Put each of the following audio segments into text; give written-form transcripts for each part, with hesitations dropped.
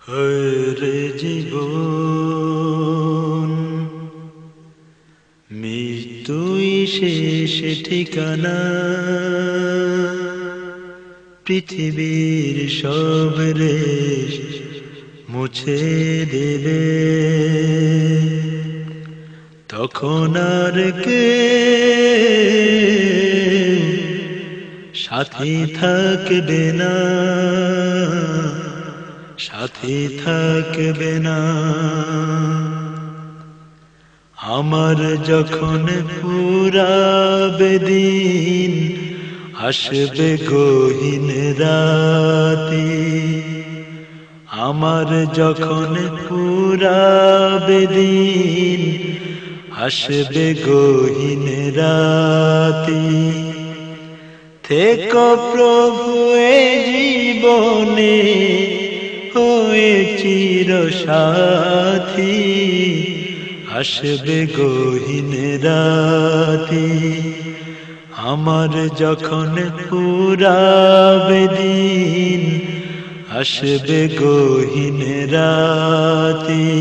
হরে জীবন মৃত্যুই শেষ ঠিকানা, পৃথিবীর সব রেশ মুছে দেবে। তখন আর কে সাথী থাকবে না, সাথী থাকবে না। আমার যখন ফুরাবে দিন, আসবে গহীন রাতি। আমার যখন ফুরাবে দিন, আসবে গহীন রাতি। থেকো প্রভু এ জীবনে হয়ে চির সাথী, আসবে গহীন রাতি। আমার যখন ফুরাবে দিন, আসবে গহীন রাতি।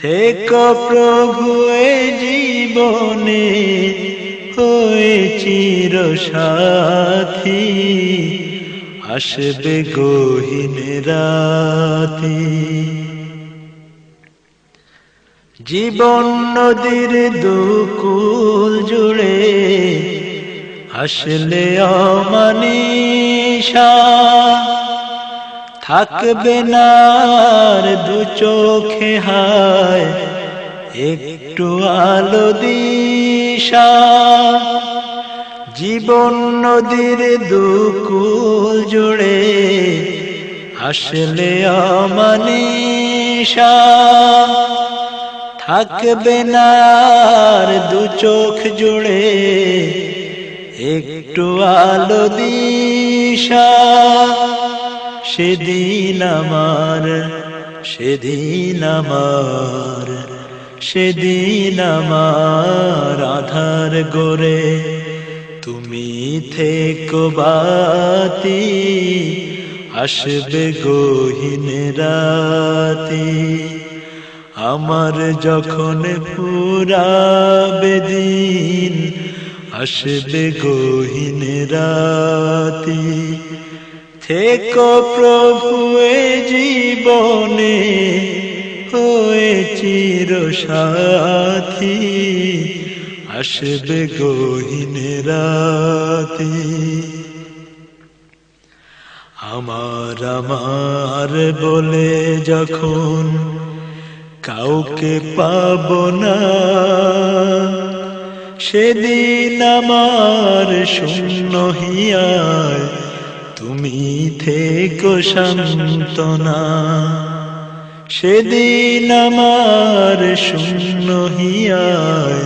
থেকো প্রভু এ জীবনে হয়ে চির সাথী, আসবে গহীন রাতি। জীবন নদীর দুকুল জুড়ে আসলে অমানিশা, থাকবে না আর দু চোখে হায় একটু আলো দিশা। জীবন নদীর দুকুল জুড়ে আসলে অমানিশা, থাকবে না আর দু চোখ জুড়ে একটু আলো দিশা। সেদিন আমার, সেদিন আমার, সেদিন আমার আধার গোরে তুমি থেকো বাতি, আসবে গহীন রাতি। আমার যখন ফুরাবে দিন, আসবে গহীন রাতি। থেকো প্রভু এ জীবনে হয়ে চির সাথী, আসবে গহীন রাতি। আমার আমার বলে যখন কাউকে পাব না, সেদিন আমার শূন্য হিয়ায় তুমি থেকো সান্ত্বনা। সেদিন আমার শূন্য হিয়ায়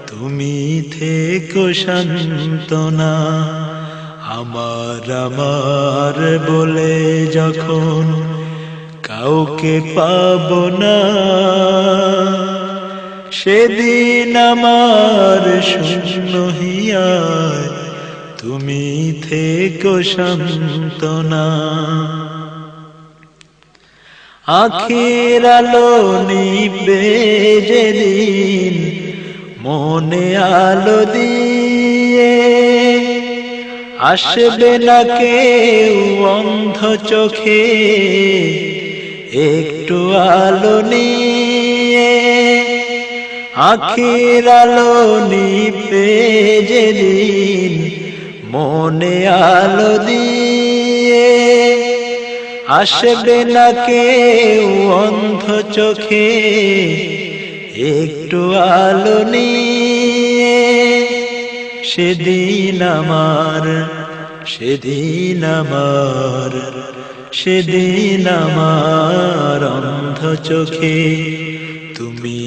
তুমি থেকো সান্ত্বনা। আমার আমার বলে যখন কাউকে পাব না, সেদিন আমার শূন্য হিয়ায় তুমি থেকো সান্ত্বনা। আখির আলো নিবে যেদিন মনে আলো দিয়ে, আসবে না কেউ অন্ধ চোখে একটু আলো নিয়ে। আখির আলো নিবে যেদিন মনে আলো দিয়ে, আসবে না কেউ অন্ধ চোখে একটু আলো নিয়ে। সেদিন আমার, সেদিন আমার, সেদিন আমার অন্ধ চোখে তুমি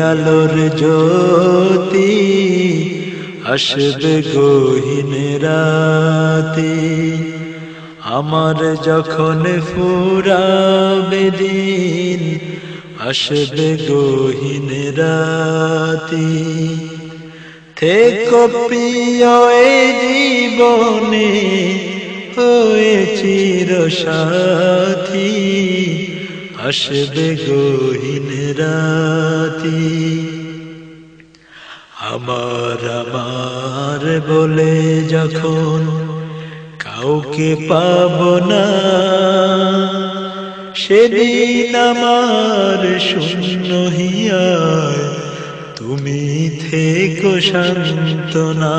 আলোর জ্যোতি, আসবে গহীন রাতি। আমার যখন ফুরাবে দিন, আসবে গহীন রাতি। থেকো প্রিয় এ জীবনে হয়ে চির সাথী, আসবে গহীন রাতি। আমার আমার বলে যখন কাউকে পাবো না, সেদিন আমার শূন্য হিয়ায় তুমি থেকো সান্ত্বনা,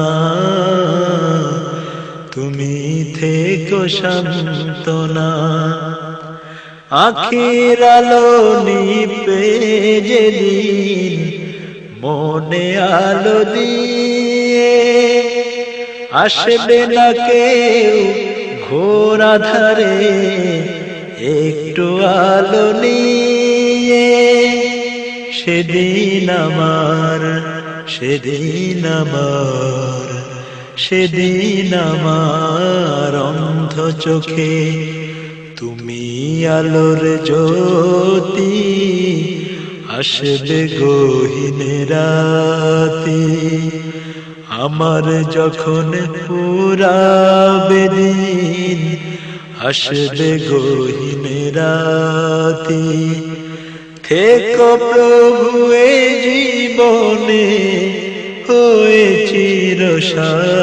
তুমি থেকো সান্ত্বনা। আখির আলো নিপে যেদিন মনে আলো দিয়ে, আসবে না কেউ ঘোর আঁধারে একটু আলো নিয়ে। সেদিন আমার, সেদিন আমার, সেদিন আমার অন্ধ চোখে তুমি আলোর জ্যোতি, আসবে গহীন রাতি। আমার যখন পুরাবে দিন, আসবে গহীন রাতি। থেকো প্রভু এ জীবনে হয়ে চিরসাথী,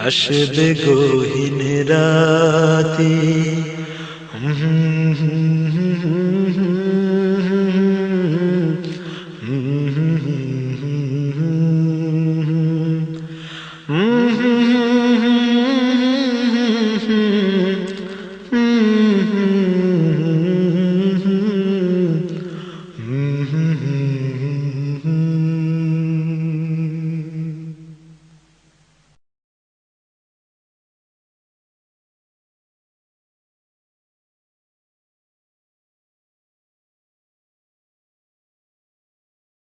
আসবে গহীন রাতি।